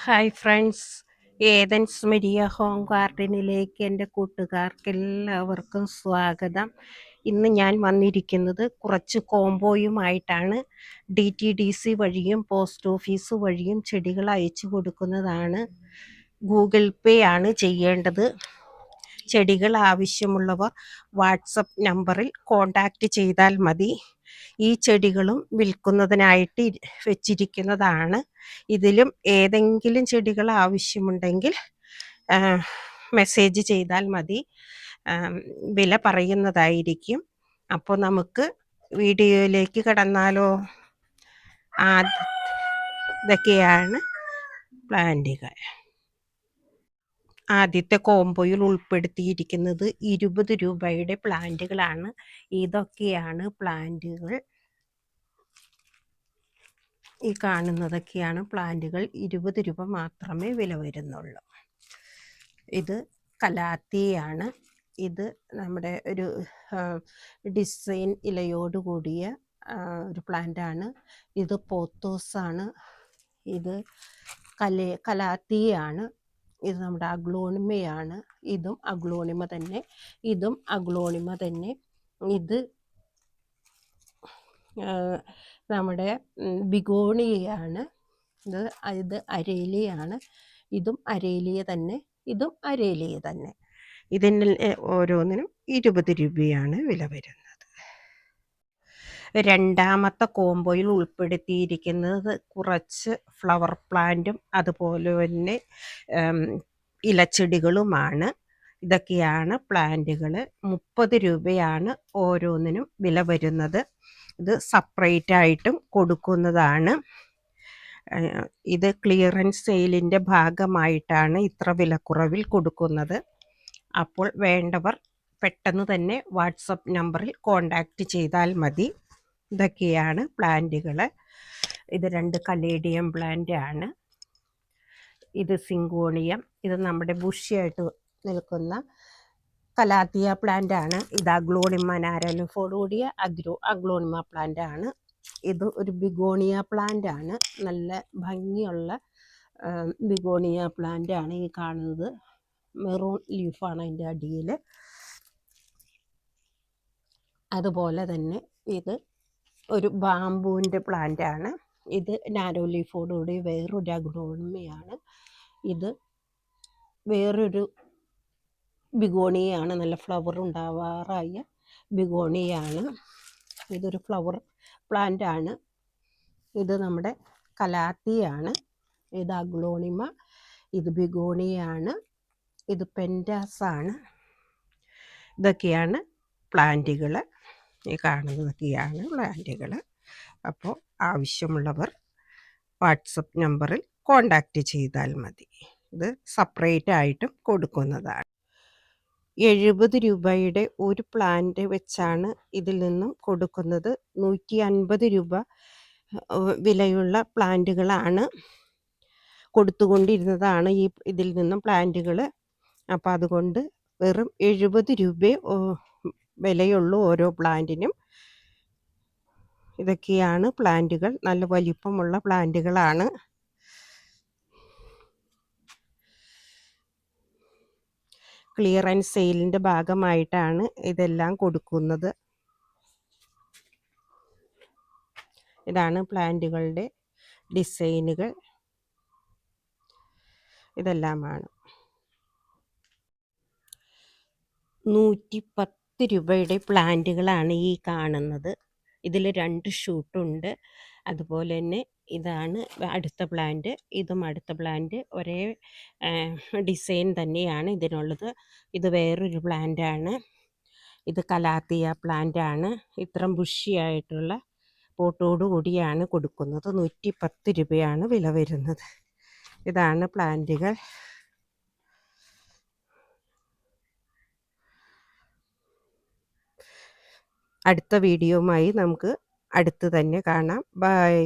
Hi friends, Athens Maria home ഗാർഡനിലേക്ക് എൻ്റെ കൂട്ടുകാർക്കെല്ലാവർക്കും സ്വാഗതം. ഇന്ന് ഞാൻ വന്നിരിക്കുന്നത് കുറച്ച് കോംബോയുമായിട്ടാണ്. DTDC വഴിയും പോസ്റ്റ് ഓഫീസ് വഴിയും ചെടികൾ അയച്ചു കൊടുക്കുന്നതാണ്. ഗൂഗിൾ പേ ആണ് ചെയ്യേണ്ടത്. ചെടികൾ ആവശ്യമുള്ളവർ വാട്സപ്പ് നമ്പറിൽ കോൺടാക്റ്റ് ചെയ്താൽ മതി. ഈ ചെടികളും വിൽക്കുന്നതിനായിട്ട് വെച്ചിരിക്കുന്നതാണ്. ഇതിലും ഏതെങ്കിലും ചെടികൾ ആവശ്യമുണ്ടെങ്കിൽ മെസ്സേജ് ചെയ്താൽ മതി, വില പറയുന്നതായിരിക്കും. അപ്പോൾ നമുക്ക് വീഡിയോയിലേക്ക് കടന്നാലോ. ഇതൊക്കെയാണ് പ്ലാന്റുകൾ. ആദ്യത്തെ കോംബോയിൽ ഉൾപ്പെടുത്തിയിരിക്കുന്നത് 20 രൂപയുടെ പ്ലാന്റുകളാണ്. ഇതൊക്കെയാണ് പ്ലാന്റുകൾ. ഈ കാണുന്നതൊക്കെയാണ് പ്ലാന്റുകൾ. 20 രൂപ മാത്രമേ വില വരുന്നുള്ളൂ. ഇത് കലാത്തിയാണ്. ഇത് നമ്മുടെ ഒരു ഡിസൈൻ ഇലയോട് കൂടിയ ഒരു പ്ലാന്റാണ്. ഇത് പോത്തോസാണ്. ഇത് കലാത്തിയാണ്. ഇത് നമ്മുടെ അഗ്ലോണിമയാണ്. ഇതും അഗ്ലോണിമ തന്നെ. ഇതും അഗ്ലോണിമ തന്നെ. ഇത് നമ്മുടെ ബിഗോണിയയാണ്. ഇത് അരേലിയാണ്. ഇതും അരേലിയ തന്നെ. ഇതും അരേലിയ തന്നെ. ഇതിന് ഓരോന്നിനും 20 രൂപയാണ് വില വരുന്നത്. രണ്ടാമത്തെ കോംബോയിൽ ഉൾപ്പെടുത്തിയിരിക്കുന്നത് കുറച്ച് ഫ്ലവർ പ്ലാന്റും അതുപോലെ തന്നെ ഇലച്ചെടികളുമാണ്. ഇതൊക്കെയാണ് പ്ലാന്റുകൾ. 30 രൂപയാണ് ഓരോന്നിനും വില വരുന്നത്. ഇത് സെപ്പറേറ്റ് ആയിട്ടും കൊടുക്കുന്നതാണ്. ഇത് ക്ലിയറൻസ് സെയിലിൻ്റെ ഭാഗമായിട്ടാണ് ഇത്ര വിലക്കുറവിൽ കൊടുക്കുന്നത്. അപ്പോൾ വേണ്ടവർ പെട്ടെന്ന് തന്നെ വാട്സപ്പ് നമ്പറിൽ കോൺടാക്റ്റ് ചെയ്താൽ മതി. ഇതൊക്കെയാണ് പ്ലാന്റുകൾ. ഇത് 2 കലേഡിയം പ്ലാന്റ് ആണ്. ഇത് സിങ്കോണിയം. ഇത് നമ്മുടെ ബുഷിയായിട്ട് നിൽക്കുന്ന കലാത്തിയ പ്ലാന്റ് ആണ്. ഇത് അഗ്ലോണിമ നാരലിഫോട് കൂടിയ അഗ്ലോണിമ പ്ലാന്റ് ആണ്. ഇത് ഒരു ബിഗോണിയ പ്ലാന്റ് ആണ്. നല്ല ഭംഗിയുള്ള ബിഗോണിയ പ്ലാന്റ് ആണ് ഈ കാണുന്നത്. മെറൂൺ ലീഫാണ് അതിൻ്റെ അടിയിൽ. അതുപോലെ തന്നെ ഇത് ഒരു ബാമ്പൂവിൻ്റെ പ്ലാന്റ് ആണ്. ഇത് നാരോ ലീഫോടുകൂടി വേറൊരു അഗ്ലോണിമയാണ്. ഇത് വേറൊരു ബിഗോണിയാണ്. നല്ല ഫ്ലവർ ഉണ്ടാവാറായ ബിഗോണിയാണ്. ഇതൊരു ഫ്ലവർ പ്ലാന്റ് ആണ്. ഇത് നമ്മുടെ കലാത്തിയാണ്. ഇത് അഗ്ലോണിമ. ഇത് ബിഗോണിയാണ്. ഇത് പെൻറ്റാസാണ്. ഇതൊക്കെയാണ് പ്ലാന്റുകൾ. ഈ കാണുന്നതൊക്കെയാണ് പ്ലാന്റുകൾ. അപ്പോൾ ആവശ്യമുള്ളവർ വാട്സപ്പ് നമ്പറിൽ കോൺടാക്റ്റ് ചെയ്താൽ മതി. ഇത് സെപ്പറേറ്റ് ആയിട്ടും കൊടുക്കുന്നതാണ്. 70 രൂപയുടെ ഒരു പ്ലാന്റ് വെച്ചാണ് ഇതിൽ നിന്നും കൊടുക്കുന്നത്. 150 രൂപ വിലയുള്ള പ്ലാന്റുകളാണ് കൊടുത്തുകൊണ്ടിരുന്നതാണ് ഇതിൽ നിന്നും പ്ലാന്റുകൾ. അപ്പോൾ അതുകൊണ്ട് വെറും 70 രൂപ വിലയുള്ളൂ ഓരോ പ്ലാന്റിനും. ഇതൊക്കെയാണ് പ്ലാന്റുകൾ. നല്ല വലിപ്പമുള്ള പ്ലാന്റുകളാണ്. ക്ലിയറൻസ് സെയിലിൻ്റെ ഭാഗമായിട്ടാണ് ഇതെല്ലാം കൊടുക്കുന്നത്. ഇതാണ് പ്ലാന്റുകളുടെ ഡിസൈനുകൾ. ഇതെല്ലാമാണ്. 110 രൂപയുടെ പ്ലാന്റുകളാണ് ഈ കാണുന്നത്. ഇതിൽ 2 ഷൂട്ടുണ്ട്. അതുപോലെ തന്നെ ഇതാണ് അടുത്ത പ്ലാന്റ്. ഇതും അടുത്ത പ്ലാന്റ് ഒരേ ഡിസൈൻ തന്നെയാണ് ഇതിനുള്ളത്. ഇത് വേറൊരു പ്ലാന്റ് ആണ്. ഇത് കലാത്തിയ പ്ലാന്റ് ആണ്. ഇത്രയും ബുഷിയായിട്ടുള്ള പോട്ടോടു കൂടിയാണ് കൊടുക്കുന്നത്. 110 രൂപയാണ് വില വരുന്നത്. ഇതാണ് പ്ലാന്റുകൾ. അടുത്ത വീഡിയോയുമായി നമുക്ക് അടുത്ത് തന്നെ കാണാം. ബൈ.